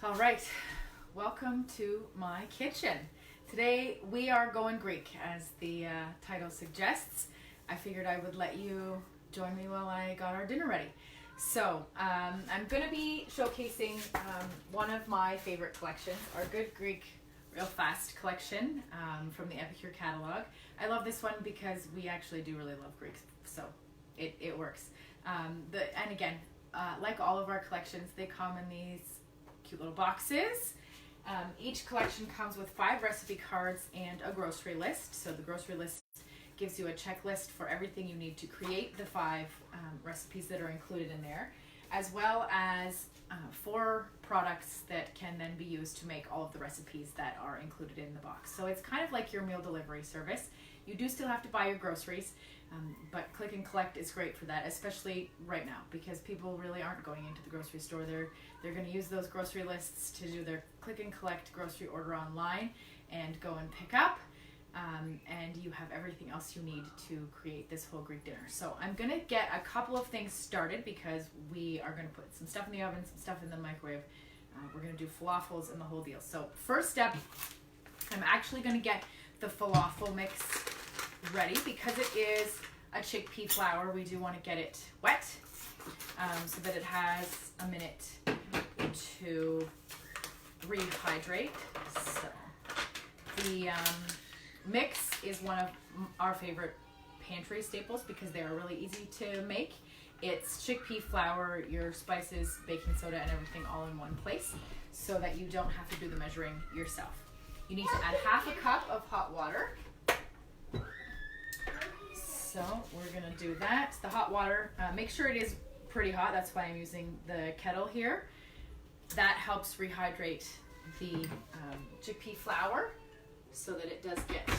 All right, welcome to my kitchen. Today we are going Greek, as the title suggests. I figured I would let you join me while I got our dinner ready. So I'm going to be showcasing one of my favorite collections, our Good Greek Real Fast collection from the Epicure catalog. I love this one because we actually do really love Greeks, so it works. And again, like all of our collections, they come in these cute little boxes. Each collection comes with 5 recipe cards and a grocery list. So the grocery list gives you a checklist for everything you need to create the 5 recipes that are included in there, as well as 4 products that can then be used to make all of the recipes that are included in the box. So it's kind of like your meal delivery service. You do still have to buy your groceries, but click and collect is great for that, especially right now, because people really aren't going into the grocery store. They're going to use those grocery lists to do their click and collect grocery order online and go and pick up, and you have everything else you need to create this whole Greek dinner. So I'm going to get a couple of things started because we are going to put some stuff in the oven, some stuff in the microwave. We're going to do falafels and the whole deal. So first step, I'm actually going to get the falafel mix ready because it is a chickpea flour. We do want to get it wet so that it has a minute to rehydrate. So the mix is one of our favorite pantry staples because they are really easy to make. It's chickpea flour, your spices, baking soda, and everything all in one place so that you don't have to do the measuring yourself. You need to add half a cup of hot water. So we're going to do that. The hot water, make sure it is pretty hot. That's why I'm using the kettle here. That helps rehydrate the chickpea flour so that it does get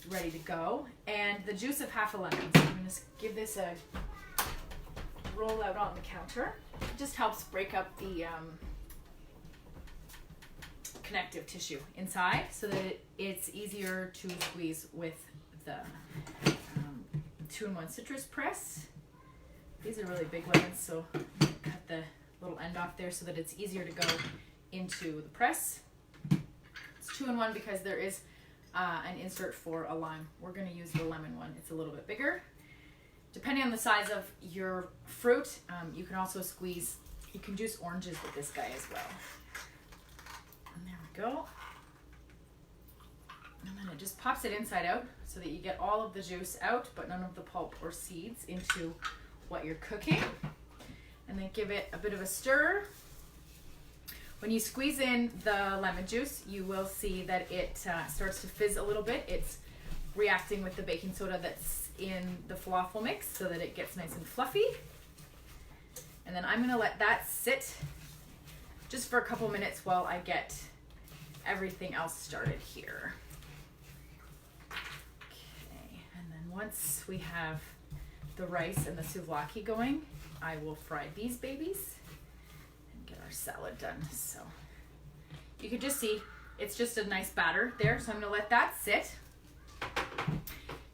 ready to go. And the juice of half a lemon. So I'm going to give this a roll out on the counter. It just helps break up the connective tissue inside so that it's easier to squeeze with the 2-in-1 citrus press. These are really big lemons, so cut the little end off there so that it's easier to go into the press. It's 2-in-1 because there is an insert for a lime. We're going to use the lemon one. It's a little bit bigger. Depending on the size of your fruit, you can also squeeze, you can juice oranges with this guy as well. And there we go. And then it just pops it inside out so that you get all of the juice out, but none of the pulp or seeds into what you're cooking. And then give it a bit of a stir. When you squeeze in the lemon juice, you will see that it starts to fizz a little bit. It's reacting with the baking soda that's in the falafel mix so that it gets nice and fluffy. And then I'm going to let that sit just for a couple minutes while I get everything else started here. Okay, and then once we have the rice and the souvlaki going, I will fry these babies and get our salad done. So you can just see it's just a nice batter there, so I'm going to let that sit.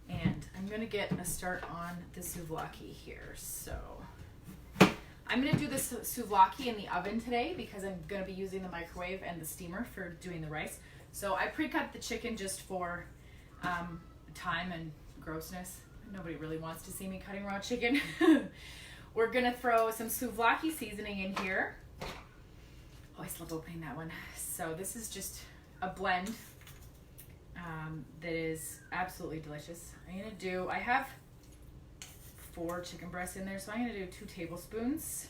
And I'm going to get a start on the souvlaki here. So I'm going to do this souvlaki in the oven today because I'm going to be using the microwave and the steamer for doing the rice. So I pre-cut the chicken just for time and grossness. Nobody really wants to see me cutting raw chicken. We're going to throw some souvlaki seasoning in here. Always love opening that one. So this is just a blend that is absolutely delicious. I have 4 chicken breasts in there, so I'm going to do 2 tablespoons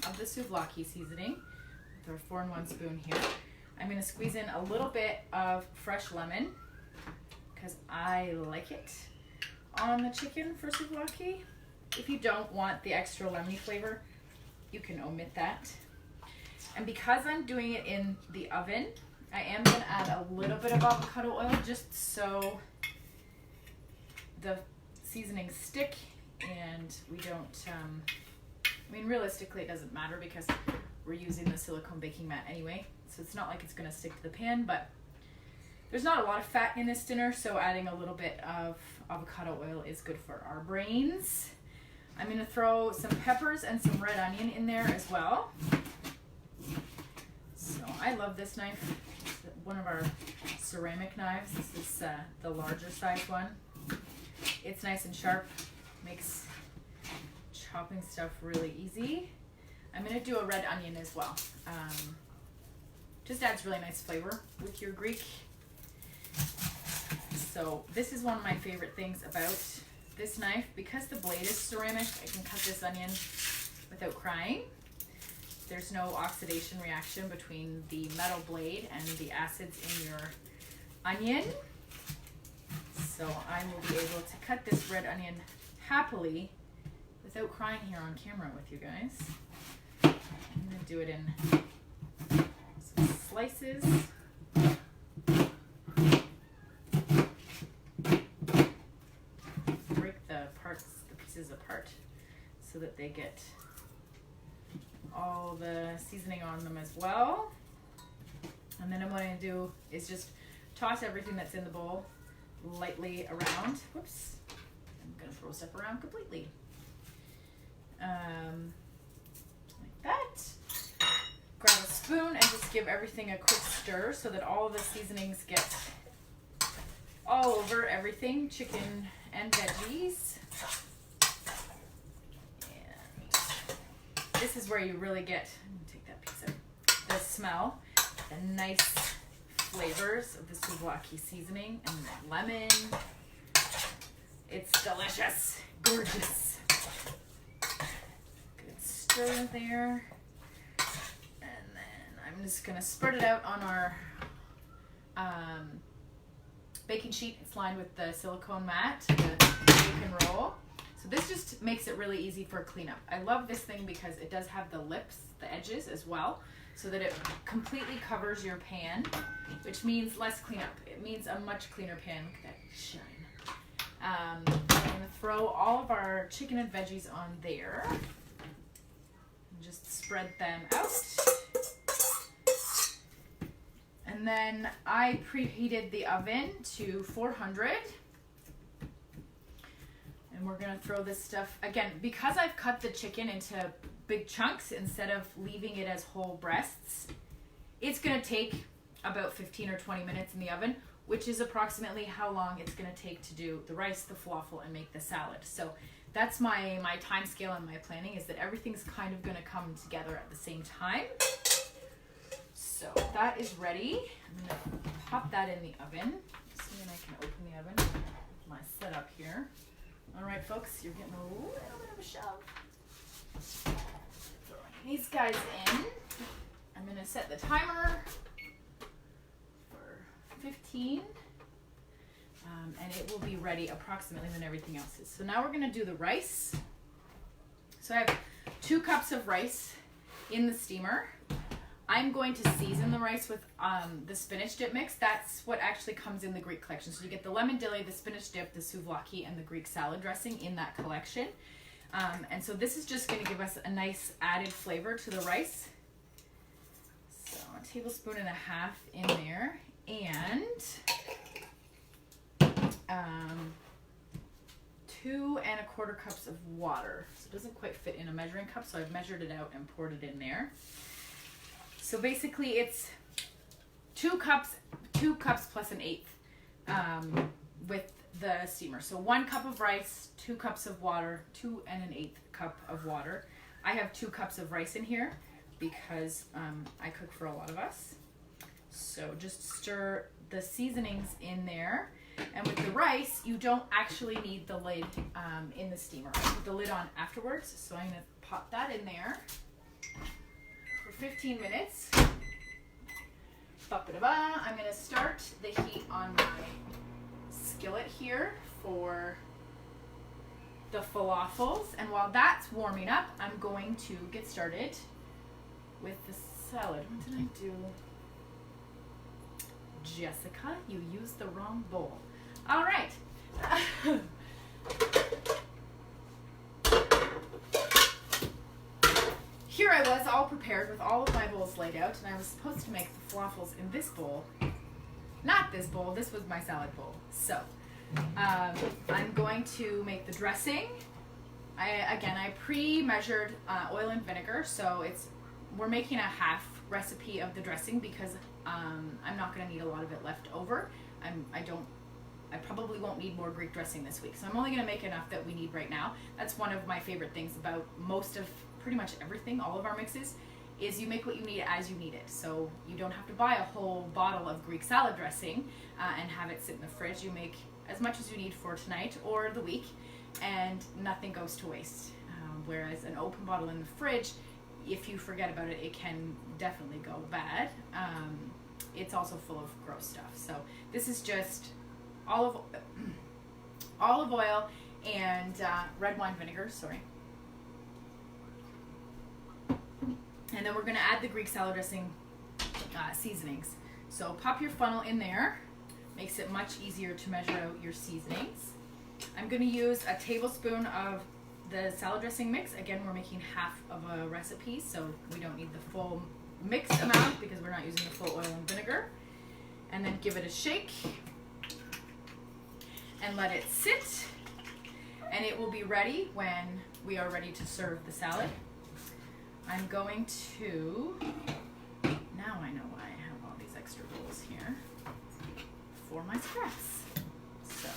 of the souvlaki seasoning with our 4-in-1 spoon here. I'm going to squeeze in a little bit of fresh lemon because I like it on the chicken for souvlaki. If you don't want the extra lemony flavor, you can omit that. And because I'm doing it in the oven, I am going to add a little bit of avocado oil just so the seasonings stick and we don't, realistically it doesn't matter because we're using the silicone baking mat anyway, so it's not like it's going to stick to the pan, but there's not a lot of fat in this dinner, so adding a little bit of avocado oil is good for our brains. I'm going to throw some peppers and some red onion in there as well. So I love this knife. It's one of our ceramic knives. This is the larger size one. It's nice and sharp, makes chopping stuff really easy. I'm going to do a red onion as well. Just adds really nice flavor with your Greek. So this is one of my favorite things about this knife. Because the blade is ceramic, I can cut this onion without crying. There's no oxidation reaction between the metal blade and the acids in your onion. So I will be able to cut this red onion happily without crying here on camera with you guys. I'm going to do it in some slices. Break the pieces apart so that they get all the seasoning on them as well. And then what I'm going to do is just toss everything that's in the bowl lightly around. Whoops. I'm going to throw stuff around completely. Like that. Grab a spoon and just give everything a quick stir so that all of the seasonings get all over everything, chicken and veggies. This is where you really get, I'm going to take that piece out, the smell, the nice flavors of the souvlaki seasoning and the lemon. It's delicious, gorgeous. Good stir there. And then I'm just going to spread it out on our baking sheet. It's lined with the silicone mat, the bacon roll. So this just makes it really easy for cleanup. I love this thing because it does have the lips, the edges as well, so that it completely covers your pan, which means less cleanup. It means a much cleaner pan. Look at that shine. I'm going to throw all of our chicken and veggies on there and just spread them out. And then I preheated the oven to 400. And we're gonna throw this stuff, again, because I've cut the chicken into big chunks instead of leaving it as whole breasts, it's gonna take about 15 or 20 minutes in the oven, which is approximately how long it's gonna take to do the rice, the falafel, and make the salad. So that's my time scale and my planning, is that everything's kind of gonna come together at the same time. So that is ready. I'm gonna pop that in the oven. See when I can open the oven. My setup here. All right, folks, you're getting a little bit of a shove. Throwing these guys in. I'm going to set the timer for 15, and it will be ready approximately when everything else is. So now we're going to do the rice. So I have 2 cups of rice in the steamer. I'm going to season the rice with the spinach dip mix. That's what actually comes in the Greek collection. So you get the lemon dilly, the spinach dip, the souvlaki, and the Greek salad dressing in that collection. And so this is just going to give us a nice added flavor to the rice. So a tablespoon and a half in there. And 2 1/4 cups of water. So it doesn't quite fit in a measuring cup, so I've measured it out and poured it in there. So basically it's 2 cups plus an eighth with the steamer. So 1 cup of rice, 2 cups of water, 2 1/8 cup of water. I have 2 cups of rice in here because I cook for a lot of us. So just stir the seasonings in there. And with the rice, you don't actually need the lid in the steamer. I put the lid on afterwards, so I'm going to pop that in there for 15 minutes. I'm going to start the heat on my skillet here for the falafels. And while that's warming up, I'm going to get started with the salad. What did I do? Jessica, you used the wrong bowl. All right. Here I was all prepared with all of my bowls laid out, and I was supposed to make the falafels in this bowl. Not this bowl, this was my salad bowl. So I'm going to make the dressing. I pre-measured oil and vinegar, so it's we're making a half recipe of the dressing because I'm not going to need a lot of it left over. I probably won't need more Greek dressing this week, so I'm only going to make enough that we need right now. That's one of my favorite things about most of pretty much everything, all of our mixes, is you make what you need as you need it. So you don't have to buy a whole bottle of Greek salad dressing and have it sit in the fridge. You make as much as you need for tonight or the week, and nothing goes to waste. Whereas an open bottle in the fridge, if you forget about it, it can definitely go bad. It's also full of gross stuff. So this is just olive oil and red wine vinegar, sorry. And then we're going to add the Greek salad dressing seasonings. So pop your funnel in there. Makes it much easier to measure out your seasonings. I'm going to use a tablespoon of the salad dressing mix. Again, we're making half of a recipe, so we don't need the full mixed amount because we're not using the full oil and vinegar. And then give it a shake and let it sit. And it will be ready when we are ready to serve the salad. I'm going to, now I know why I have all these extra bowls here for my scraps. So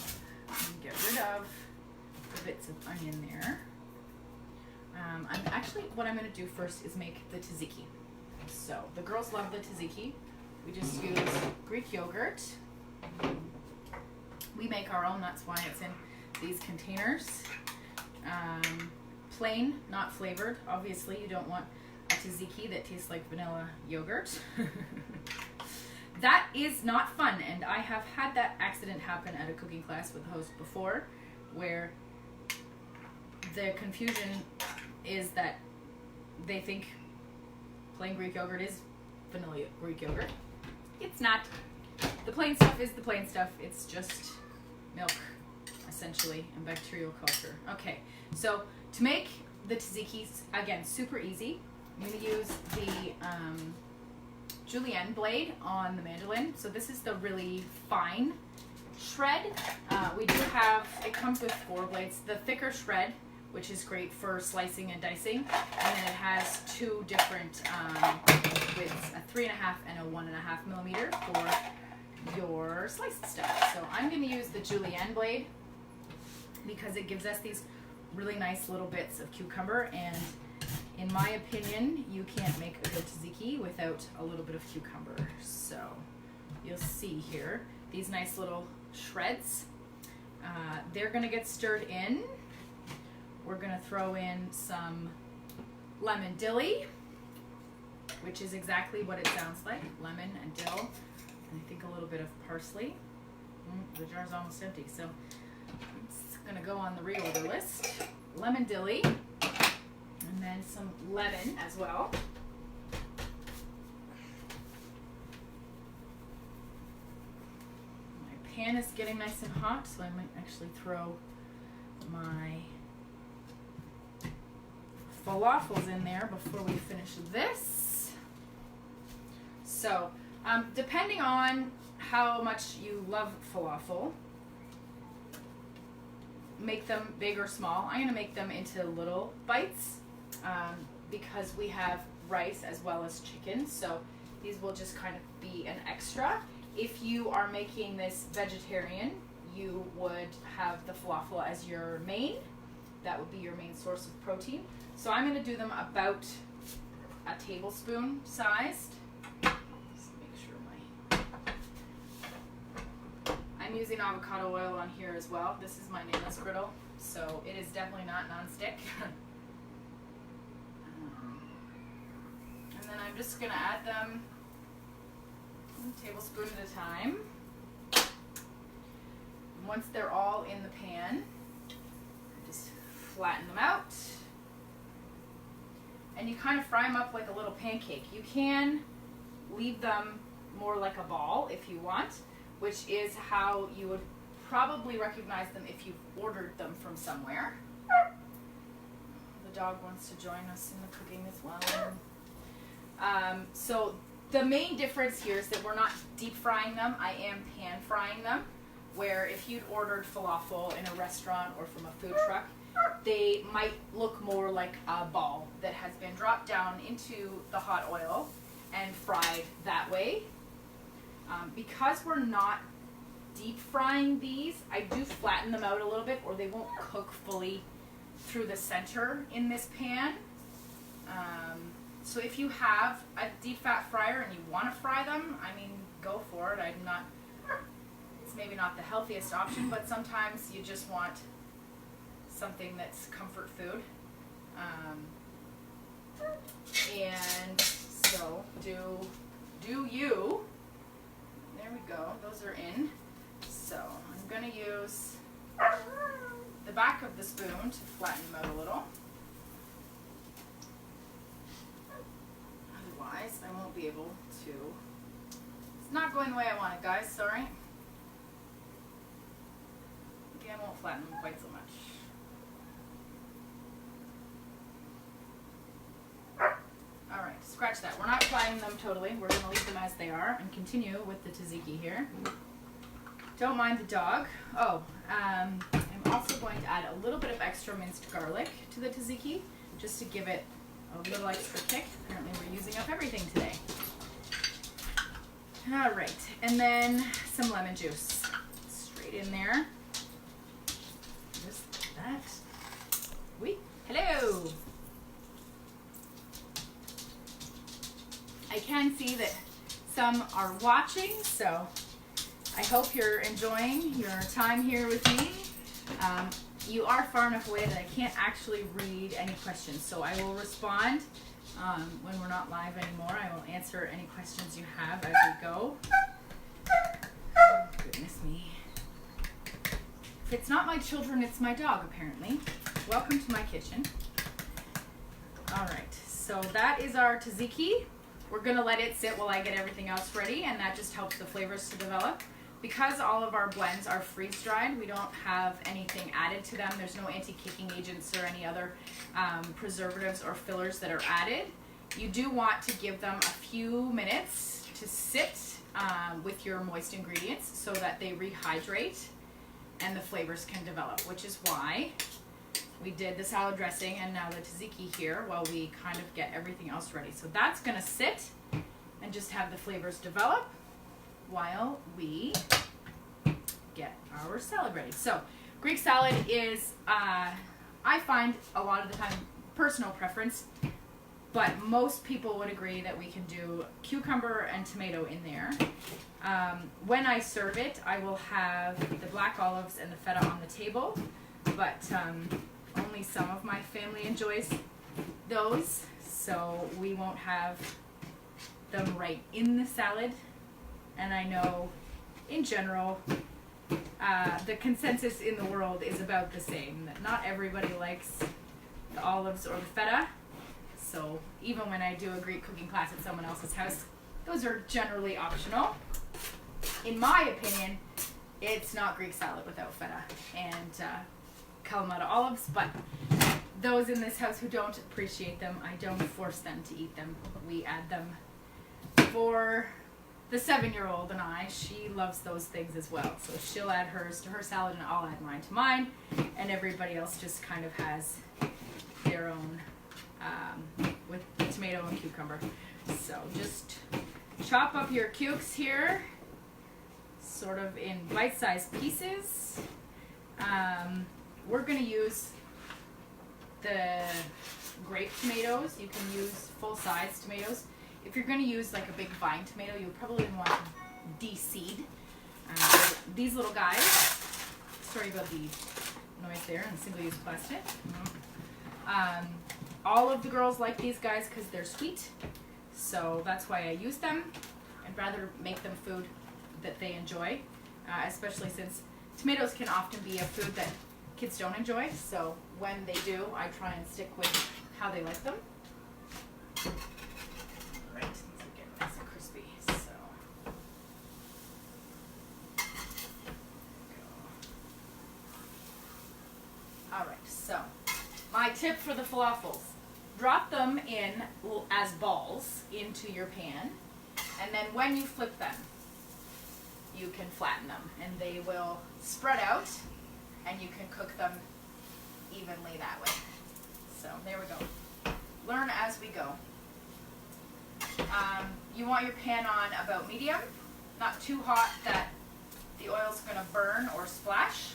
I'm going to get rid of the bits of onion there. What I'm going to do first is make the tzatziki. So the girls love the tzatziki. We just use Greek yogurt. We make our own, that's why it's in these containers. Plain, not flavored. Obviously, you don't want a tzatziki that tastes like vanilla yogurt. That is not fun, and I have had that accident happen at a cooking class with the host before, where the confusion is that they think plain Greek yogurt is vanilla Greek yogurt. It's not. The plain stuff is the plain stuff. It's just milk, essentially, and bacterial culture. Okay, so to make the tzatziki's, again, super easy. I'm going to use the julienne blade on the mandolin. So this is the really fine shred. We do have, it comes with 4 blades. The thicker shred, which is great for slicing and dicing. And then it has 2 different widths, a 3.5 and a 1.5 millimeter for your sliced stuff. So I'm going to use the julienne blade because it gives us these really nice little bits of cucumber, and in my opinion, you can't make a good tzatziki without a little bit of cucumber. So you'll see here these nice little shreds. They're going to get stirred in. We're going to throw in some lemon dilly, which is exactly what it sounds like, lemon and dill, and I think a little bit of parsley. The jar's almost empty, so it's going to go on the reorder list. Lemon dilly, and then some lemon as well. My pan is getting nice and hot, so I might actually throw my falafels in there before we finish this. So, depending on how much you love falafel, make them big or small. I'm going to make them into little bites because we have rice as well as chicken, so these will just kind of be an extra. If you are making this vegetarian, you would have the falafel as your main. That would be your main source of protein. So I'm going to do them about a tablespoon sized. Just make sure I'm using avocado oil on here as well. This is my nailless griddle, so it is definitely not nonstick. And then I'm just going to add them 1 tablespoon at a time. Once they're all in the pan, just flatten them out. And you kind of fry them up like a little pancake. You can leave them more like a ball if you want, which is how you would probably recognize them if you've ordered them from somewhere. The dog wants to join us in the cooking as well. So the main difference here is that we're not deep frying them. I am pan frying them, where if you'd ordered falafel in a restaurant or from a food truck, they might look more like a ball that has been dropped down into the hot oil and fried that way. Because we're not deep frying these, I do flatten them out a little bit or they won't cook fully through the center in this pan. So if you have a deep fat fryer and you want to fry them, I mean, go for it. It's maybe not the healthiest option, but sometimes you just want something that's comfort food. And so do you. There we go, those are in. So I'm gonna use the back of the spoon to flatten them out a little. Otherwise, I won't be able to. It's not going the way I want it, guys, sorry. Again, I won't flatten them quite so much. Alright, scratch that. We're not frying them totally. We're going to leave them as they are and continue with the tzatziki here. Don't mind the dog. Oh, I'm also going to add a little bit of extra minced garlic to the tzatziki just to give it a little extra kick. Apparently we're using up everything today. Alright, and then some lemon juice. Straight in there. Just like that. Oui. Hello! I can see that some are watching, so I hope you're enjoying your time here with me. You are far enough away that I can't actually read any questions, so I will respond when we're not live anymore. I will answer any questions you have as we go. Oh, goodness me. If it's not my children, it's my dog, apparently. Welcome to my kitchen. All right, so that is our tzatziki. We're going to let it sit while I get everything else ready, and that just helps the flavors to develop. Because all of our blends are freeze-dried, we don't have anything added to them. There's no anti-kicking agents or any other preservatives or fillers that are added. You do want to give them a few minutes to sit with your moist ingredients so that they rehydrate and the flavors can develop, which is why we did the salad dressing and now the tzatziki here while we kind of get everything else ready. So that's going to sit and just have the flavors develop while we get our salad ready. So Greek salad is, I find a lot of the time, personal preference, but most people would agree that we can do cucumber and tomato in there. When I serve it, I will have the black olives and the feta on the table, but only some of my family enjoys those, so we won't have them right in the salad. And I know, in general, the consensus in the world is about the same, that not everybody likes the olives or the feta. So even when I do a Greek cooking class at someone else's house, those are generally optional. In my opinion, it's not Greek salad without feta and Kalamata olives, but those in this house who don't appreciate them, I don't force them to eat them. We add them for the 7-year-old and I. She loves those things as well. So she'll add hers to her salad and I'll add mine to mine. And everybody else just kind of has their own with tomato and cucumber. So just chop up your cukes here, sort of in bite-sized pieces. We're going to use the grape tomatoes. You can use full-size tomatoes. If you're going to use like a big vine tomato, you'll probably want to de-seed. These little guys, sorry about the noise there and single-use plastic. All of the girls like these guys because they're sweet, so that's why I use them. I'd rather make them food that they enjoy, especially since tomatoes can often be a food that kids don't enjoy, so when they do, I try and stick with how they like them. Right, these are getting nice and crispy, so. Alright, so my tip for the falafels, drop them in as balls into your pan, and then when you flip them, you can flatten them and they will spread out and you can cook them evenly that way. So there we go. Learn as we go. You want your pan on about medium, not too hot that the oil's going to burn or splash,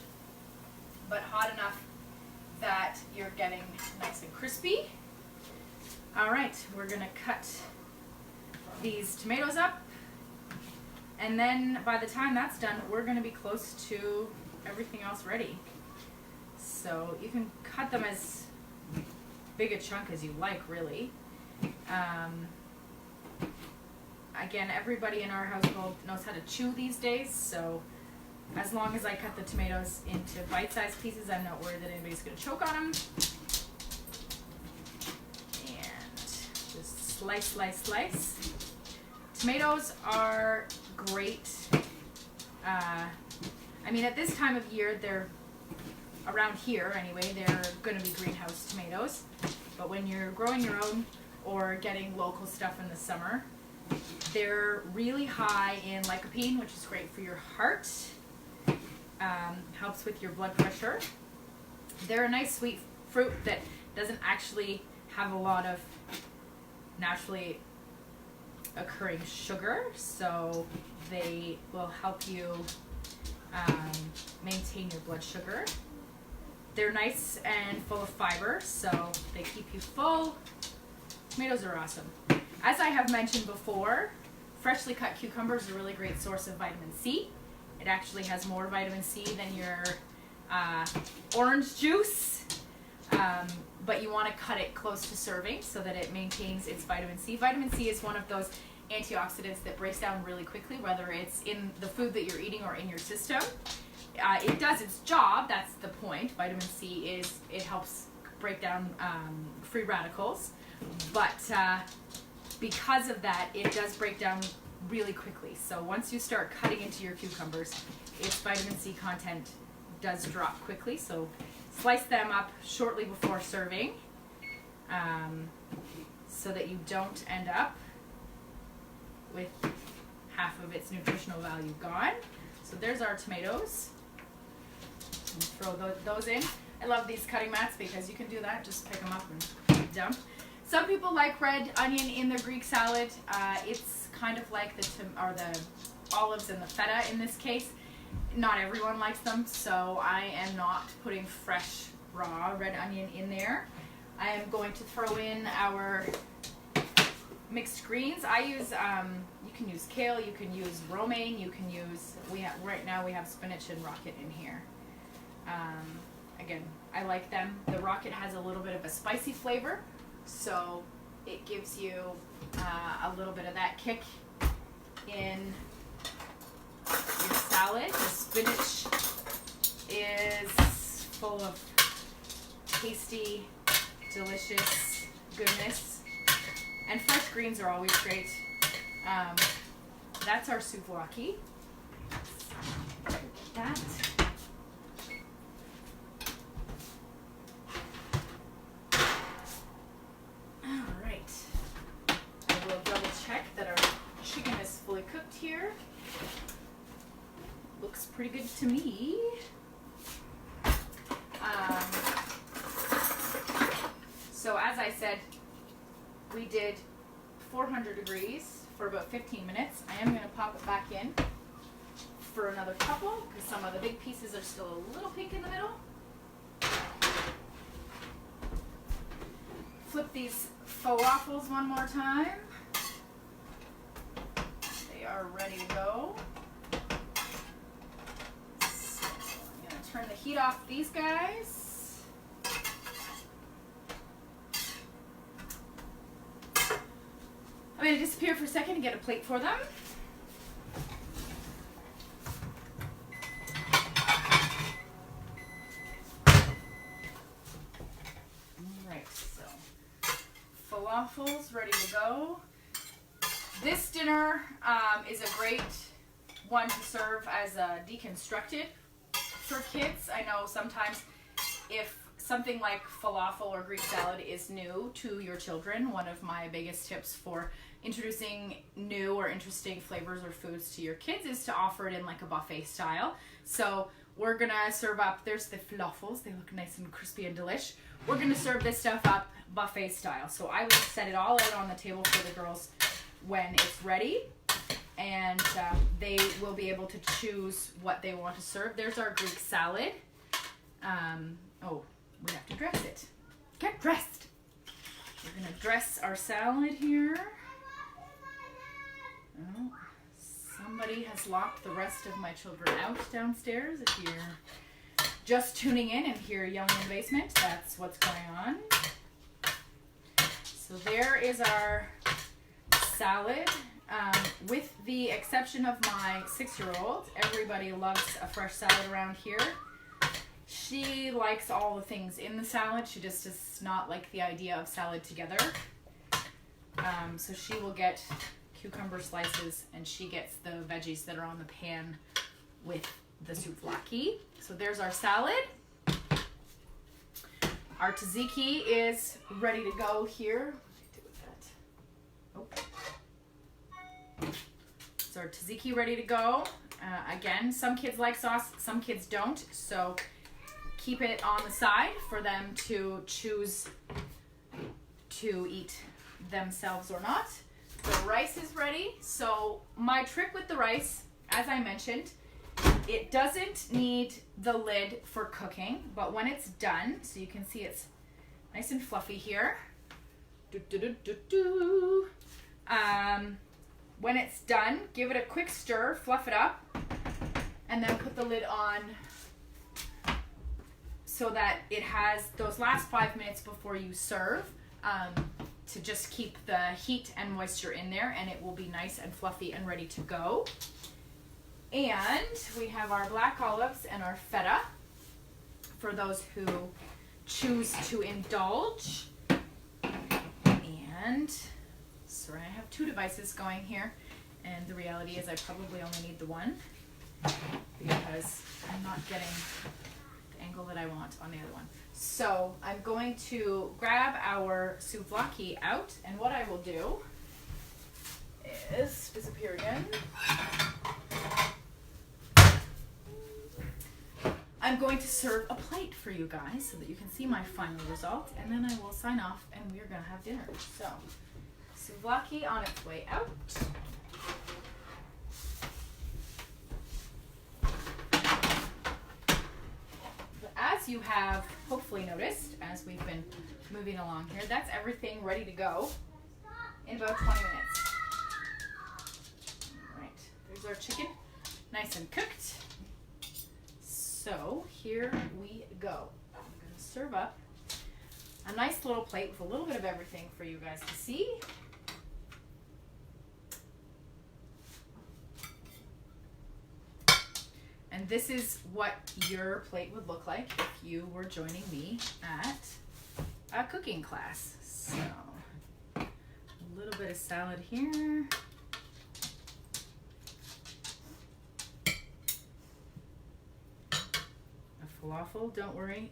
but hot enough that you're getting nice and crispy. All right, we're going to cut these tomatoes up, and then by the time that's done, we're going to be close to everything else ready. So you can cut them as big a chunk as you like, really. Again, everybody in our household knows how to chew these days, so as long as I cut the tomatoes into bite-sized pieces, I'm not worried that anybody's going to choke on them. And just slice, slice, slice. Tomatoes are great. I mean, at this time of year, they're around here anyway, they're going to be greenhouse tomatoes. But when you're growing your own or getting local stuff in the summer, they're really high in lycopene, which is great for your heart. Helps with your blood pressure. They're a nice sweet fruit that doesn't actually have a lot of naturally occurring sugar, so they will help you maintain your blood sugar. They're nice and full of fiber, so they keep you full. Tomatoes are awesome. As I have mentioned before, freshly cut cucumbers are a really great source of vitamin C. It actually has more vitamin C than your orange juice, but you want to cut it close to serving so that it maintains its vitamin C. Vitamin C is one of those antioxidants that breaks down really quickly, whether it's in the food that you're eating or in your system. It does its job, that's the point. Vitamin C it helps break down free radicals, but because of that, it does break down really quickly. So once you start cutting into your cucumbers, its vitamin C content does drop quickly. So slice them up shortly before serving, so that you don't end up with half of its nutritional value gone. So there's our tomatoes. And throw those in. I love these cutting mats because you can do that. Just pick them up and dump. Some people like red onion in their Greek salad. It's kind of like the olives and the feta in this case. Not everyone likes them, so I am not putting fresh raw red onion in there. I am going to throw in our mixed greens. I use you can use kale, you can use romaine, you can use right now we have spinach and rocket in here. Again, I like them. The rocket has a little bit of a spicy flavor, so it gives you a little bit of that kick in your salad. The spinach is full of tasty, delicious goodness, and fresh greens are always great. That's our souvlaki. That. Chicken is fully cooked here. Looks pretty good to me. So as I said, we did 400 degrees for about 15 minutes. I am going to pop it back in for another couple because some of the big pieces are still a little pink in the middle. Flip these falafels one more time. Are ready to go. So I'm going to turn the heat off these guys. I'm going to disappear for a second and get a plate for them. Alright, so falafels ready to go. This dinner is a great one to serve as a deconstructed for kids. I know sometimes if something like falafel or Greek salad is new to your children, one of my biggest tips for introducing new or interesting flavors or foods to your kids is to offer it in like a buffet style. So we're gonna serve up, there's the falafels. They look nice and crispy and delish. We're gonna serve this stuff up buffet style. So I will set it all out on the table for the girls when it's ready. And they will be able to choose what they want to serve. There's our Greek salad. Oh, we have to dress it. Get dressed. We're gonna dress our salad here. Oh, somebody has locked the rest of my children out downstairs. If you're just tuning in and hear yelling in the basement, that's what's going on. So there is our salad. With the exception of my 6-year-old, everybody loves a fresh salad around here. She likes all the things in the salad. She just does not like the idea of salad together. So she will get cucumber slices and she gets the veggies that are on the pan with the souvlaki. So there's our salad. Our tzatziki is ready to go here. What do I do with that? Oh. So our tzatziki ready to go. Again, some kids like sauce, some kids don't. So keep it on the side for them to choose to eat themselves or not. The rice is ready. So my trick with the rice, as I mentioned, it doesn't need the lid for cooking, but when it's done, so you can see it's nice and fluffy here. When it's done, give it a quick stir, fluff it up, and then put the lid on so that it has those last 5 minutes before you serve to just keep the heat and moisture in there, and it will be nice and fluffy and ready to go. And we have our black olives and our feta for those who choose to indulge. And sorry, I have 2 devices going here, and the reality is I probably only need the one because I'm not getting the angle that I want on the other one. So I'm going to grab our souvlaki out, and what I will do is disappear again. I'm going to serve a plate for you guys so that you can see my final result, and then I will sign off and we're going to have dinner. So, souvlaki on its way out. But as you have hopefully noticed, as we've been moving along here, that's everything ready to go in about 20 minutes. All right, there's our chicken, nice and cooked. So here we go. I'm going to serve up a nice little plate with a little bit of everything for you guys to see. And this is what your plate would look like if you were joining me at a cooking class. So a little bit of salad here. Falafel, don't worry.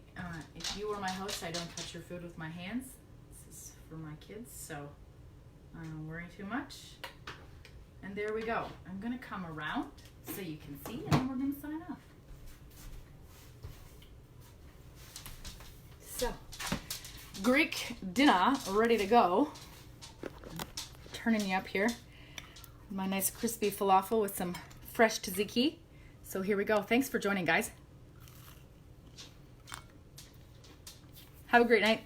If you were my host, I don't touch your food with my hands. This is for my kids, so I don't worry too much. And there we go. I'm going to come around so you can see, and then we're going to sign off. So, Greek dinner ready to go. Turning you up here. My nice crispy falafel with some fresh tzatziki. So here we go. Thanks for joining, guys. Have a great night.